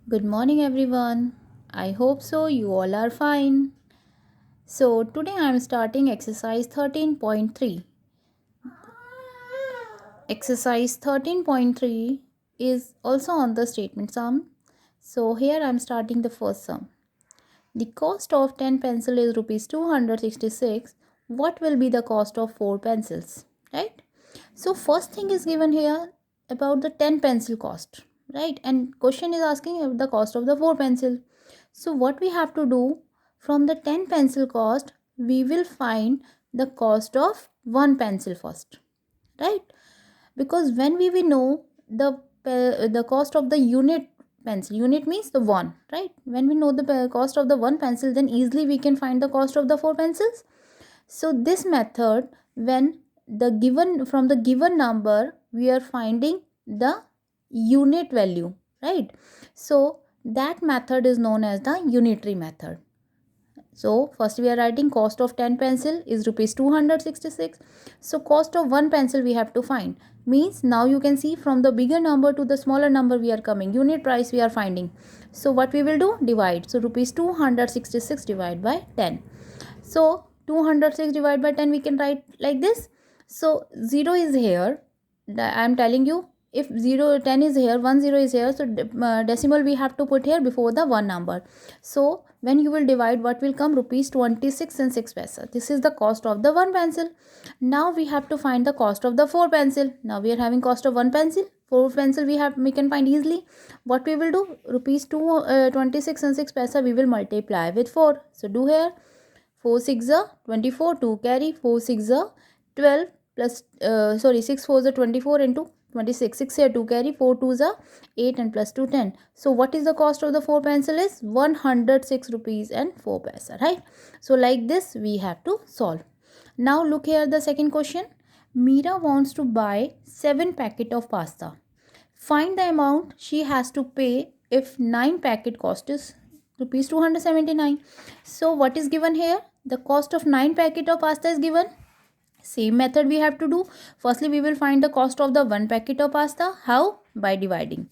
Good morning, everyone. I hope so. You all are fine. So, today I am starting exercise 13.3. Exercise 13.3 is also on the statement sum. So, here I am starting the first sum. The cost of 10 pencil is rupees 266. What will be the cost of 4 pencils? Right? So, first thing is given here about the 10 pencil cost. Right? And question is asking about the cost of the 4 pencil. So what we have to do, from the 10 pencil cost, we will find the cost of 1 pencil first, right? Because when we will know the cost of the unit pencil, unit means the one, right? When we know the cost of the one pencil, then easily we can find the cost of the 4 pencils. So this method, when the given from the given number we are finding the unit value, right? So that method is known as the unitary method. So first we are writing cost of 10 pencil is rupees 266. So cost of 1 pencil we have to find. Means now you can see from the bigger number to the smaller number we are coming. Unit price we are finding. So what we will do? Divide. So rupees 266 divided by 10. So 206 divided by 10 we can write like this. So 0 is here. I am telling you, if 10 is here, 10 is here, so decimal we have to put here before the one number. So when you will divide, what will come? Rupees 26 and 6 paisa. This is the cost of the 1 pencil. Now we have to find the cost of the 4 pencil. Now we are having cost of 1 pencil. 4 pencil we can find easily. What we will do? Rupees 26 and 6 paisa we will multiply with 4. So do here 4 6 are 24, 2 carry, 4 6 are 12 plus 6 4 are 24 into 26, 6 here 2 carry, 4 2s are 8 and plus 2 10. So what is the cost of the 4 pencil is 106 rupees and 4 paisa, right? So like this we have to solve. Now look here the second question. Meera wants to buy 7 packet of pasta. Find the amount she has to pay if 9 packet cost is rupees 279. So what is given here? The cost of 9 packet of pasta is given. Same method we have to do. Firstly we will find the cost of the 1 packet of pasta. How? By dividing.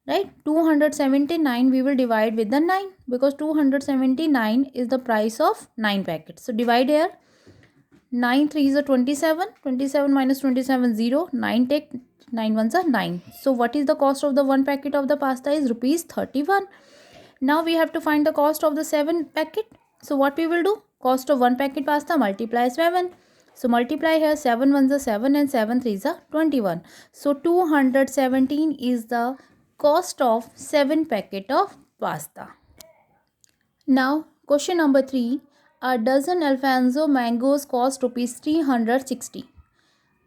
Right? 279 we will divide with the 9 because 279 is the price of 9 packets. So divide here. 9 3 is a 27. 27 minus 27 0. 9 take 9 ones are 9. So what is the cost of the 1 packet of the pasta is rupees 31. Now we have to find the cost of the 7 packet. So what we will do? Cost of 1 packet pasta multiply 7. So multiply here 7 ones are 7 and 7 threes are 21. So 217 is the cost of 7 packet of pasta. Now question number 3. A dozen Alfonso mangoes cost rupees 360.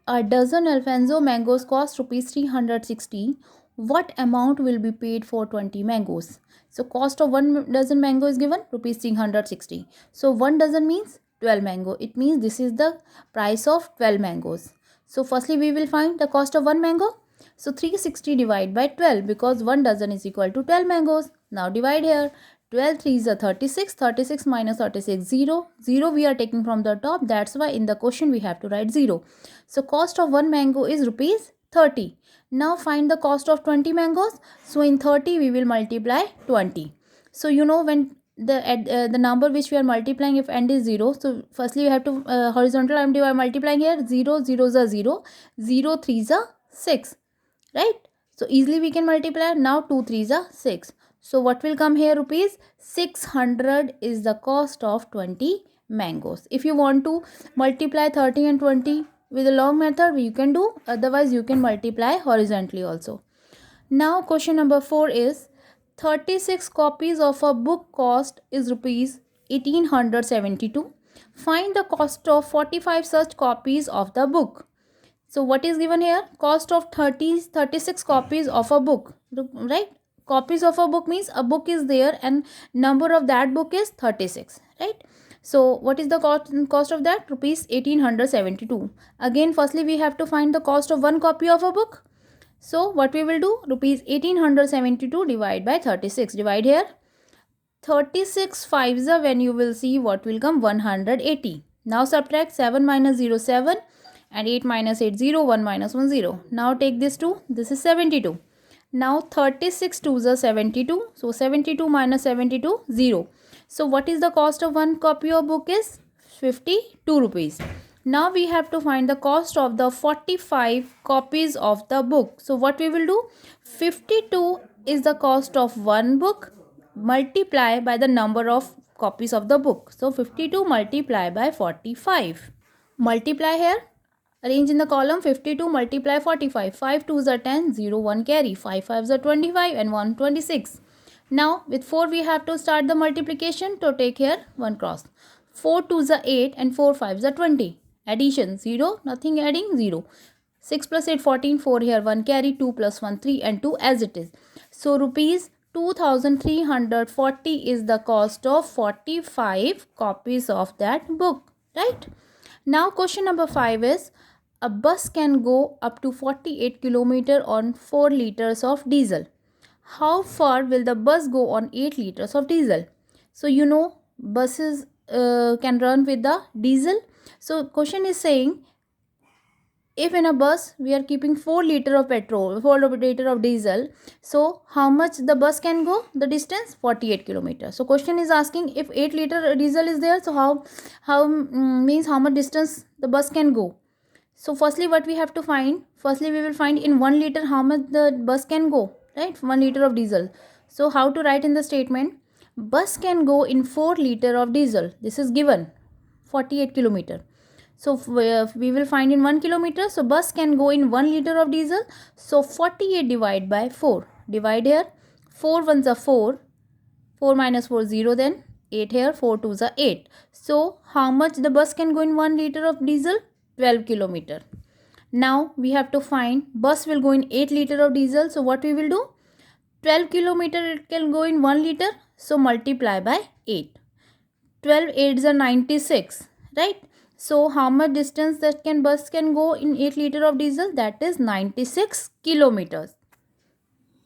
A dozen Alfonso mangoes cost rupees 360. What amount will be paid for 20 mangoes? So cost of 1 dozen mango is given rupees 360. So 1 dozen means 12 mango. It means this is the price of 12 mangoes. So firstly we will find the cost of 1 mango. So 360 divided by 12 because 1 dozen is equal to 12 mangoes. Now divide here. 12 3s are 36. 36 minus 36 0. 0 we are taking from the top. That's why in the question we have to write 0. So cost of 1 mango is rupees 30. Now find the cost of 20 mangoes. So in 30 we will multiply 20. So you know when the number which we are multiplying, if end is 0, so firstly we have to horizontal I am multiplying here. 0 zeros are 0. 0 3s are 6. Right? So easily we can multiply. Now 2 3s are 6. So what will come here? Rupees 600 is the cost of 20 mangoes. If you want to multiply 30 and 20 with a long method, you can do. Otherwise you can multiply horizontally also. Now question number 4 is 36 copies of a book cost is rupees 1872. Find the cost of 45 such copies of the book. So what is given here? Cost of 36 copies of a book, right? Copies of a book means a book is there and number of that book is 36, right? So what is the cost of that? Rupees 1872. Again, firstly we have to find the cost of one copy of a book. So what we will do? Rupees 1872 divided by 36. Divide here. 36 fives are, when you will see what will come, 180. Now subtract 7 minus 0 7 and 8 minus 8 0, 1 minus 1 0. Now take this 2. This is 72. Now 36 2s are 72. So 72 minus 72, 0. So what is the cost of one copy of book is 52 rupees. Now we have to find the cost of the 45 copies of the book. So what we will do? 52 is the cost of one book, multiply by the number of copies of the book. So 52 multiply by 45. Multiply here. Arrange in the column 52 multiply 45. 5 2s are 10, 0 1 carry. 5 5s are 25 and 1 26. Now with 4 we have to start the multiplication. To take here 1 cross. 4 2s are 8 and 4 5s are 20. Addition 0, nothing adding 0. 6 plus 8 14, 4 here 1 carry, 2 plus 1 3 and 2 as it is. So rupees 2340 is the cost of 45 copies of that book, right? Now question number 5 is, a bus can go up to 48 km on 4 liters of diesel. How far will the bus go on 8 liters of diesel? So you know buses can run with the diesel. So question is saying, if in a bus we are keeping 4 liter of petrol, 4 liter of diesel, so how much the bus can go? The distance 48 kilometers. So question is asking, if 8 liter diesel is there, so how means how much distance the bus can go? So firstly what we have to find? Firstly we will find in 1 liter how much the bus can go, right? 1 liter of diesel. So how to write in the statement? Bus can go in 4 liter of diesel. This is given 48 kilometer. So we will find in 1 kilometer. So bus can go in 1 liter of diesel. So 48 divided by 4. Divide here. 4 ones are 4. 4 minus 4 0 then. 8 here. 4 twos are 8. So how much the bus can go in 1 liter of diesel? 12 kilometer. Now we have to find bus will go in 8 liter of diesel. So what we will do? 12 kilometer it can go in 1 liter. So multiply by 8. 12 8s are 96. Right? So how much distance that bus can go in 8 liter of diesel? That is 96 kilometers.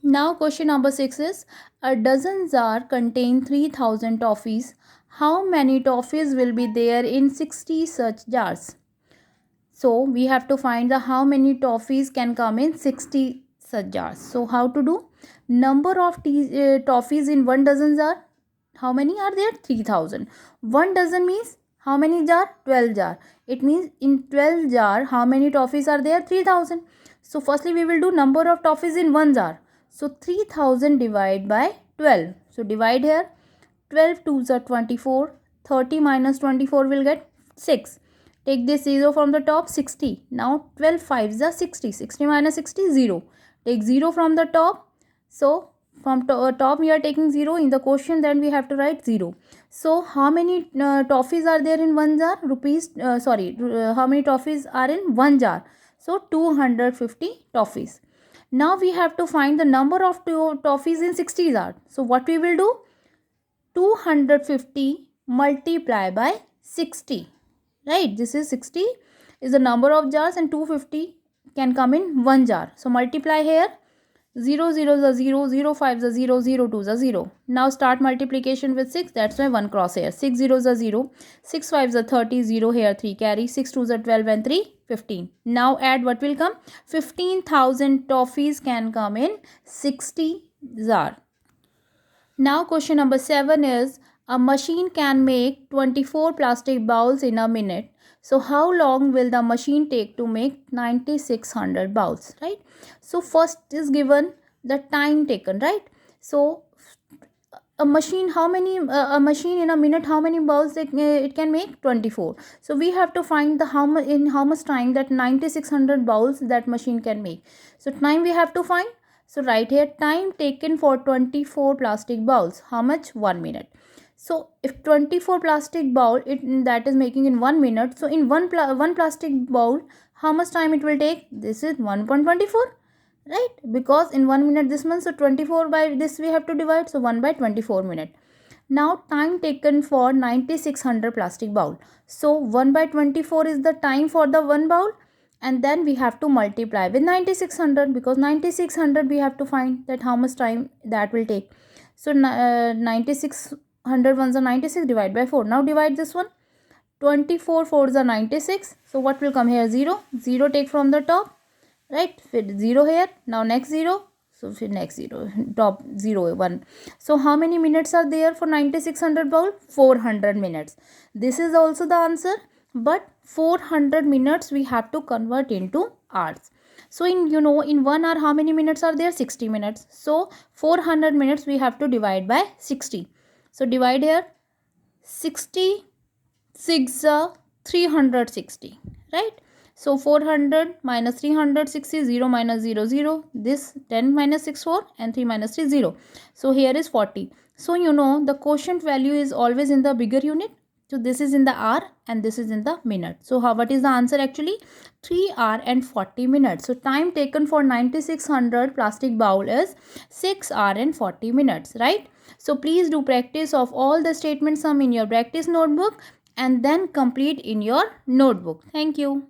Now question number 6 is, a dozen jar contain 3000 toffees. How many toffees will be there in 60 such jars? So we have to find the how many toffees can come in 60 such jars. So how to do? Number of toffees in 1 dozen jar. How many are there? 3000. 1 dozen means how many jar? 12 jar. It means in 12 jar, how many toffees are there? 3000. So firstly we will do number of toffees in 1 jar. So 3000 divided by 12. So divide here. 12 twos are 24. 30 minus 24 will get 6. Take this 0 from the top, 60. Now 12 5s are 60. 60 minus 60, 0. Take 0 from the top. So from top we are taking 0 in the question, then we have to write 0. So how many toffees are there in 1 jar? How many toffees are in 1 jar? So 250 toffees. Now we have to find the number of toffees in 60 jar. So what we will do? 250 multiply by 60. Right? This is 60 is the number of jars and 250 can come in 1 jar. So multiply here. 0 0 is a 0, 0 5 is a 0, 0 2 is a 0. Now start multiplication with 6. That's why 1 cross here. 6 0 is a 0. 6 5 is a 30, 0 here 3 carry. 6 2 is a 12 and 3 15. Now add what will come? 15,000 toffees can come in 60 jar. Now question number 7 is, a machine can make 24 plastic bowls in a minute. So how long will the machine take to make 9600 bowls, right? So first is given the time taken, right? So a machine, a machine in a minute, how many bowls it can make? 24. So we have to find the how much time that 9600 bowls that machine can make. So time we have to find. So right here, time taken for 24 plastic bowls. How much? 1 minute. So if 24 plastic bowl that is making in 1 minute, so in one plastic bowl, how much time it will take? This is 1.24, right? Because in 1 minute this one, so 24 by this we have to divide, so 1 by 24 minute. Now time taken for 9600 plastic bowl. So 1 by 24 is the time for the one bowl, and then we have to multiply with 9600, because 9600 we have to find that how much time that will take. So 9600 ones are 96 divided by 4. Now divide this one. 24 4s are 96. So what will come here? 0. 0 take from the top, right? With 0 here. Now next 0. So फिर next zero, top 0 1. So how many minutes are there for 9600 bowl? 400 minutes. This is also the answer, but 400 minutes we have to convert into hours. So in in 1 hour how many minutes are there? 60 minutes. So 400 minutes we have to divide by 60. So divide here, 60 6 360, right? So 400 minus 360, 0 minus 0 0, this 10 minus 6 4 and 3 minus 3 0. So here is 40. So the quotient value is always in the bigger unit. So this is in the hour and this is in the minute. So what is the answer actually? 3 hour and 40 minutes. So time taken for 9600 plastic bowl is 6 hour and 40 minutes, right? So please do practice of all the statement sum in your practice notebook and then complete in your notebook. Thank you.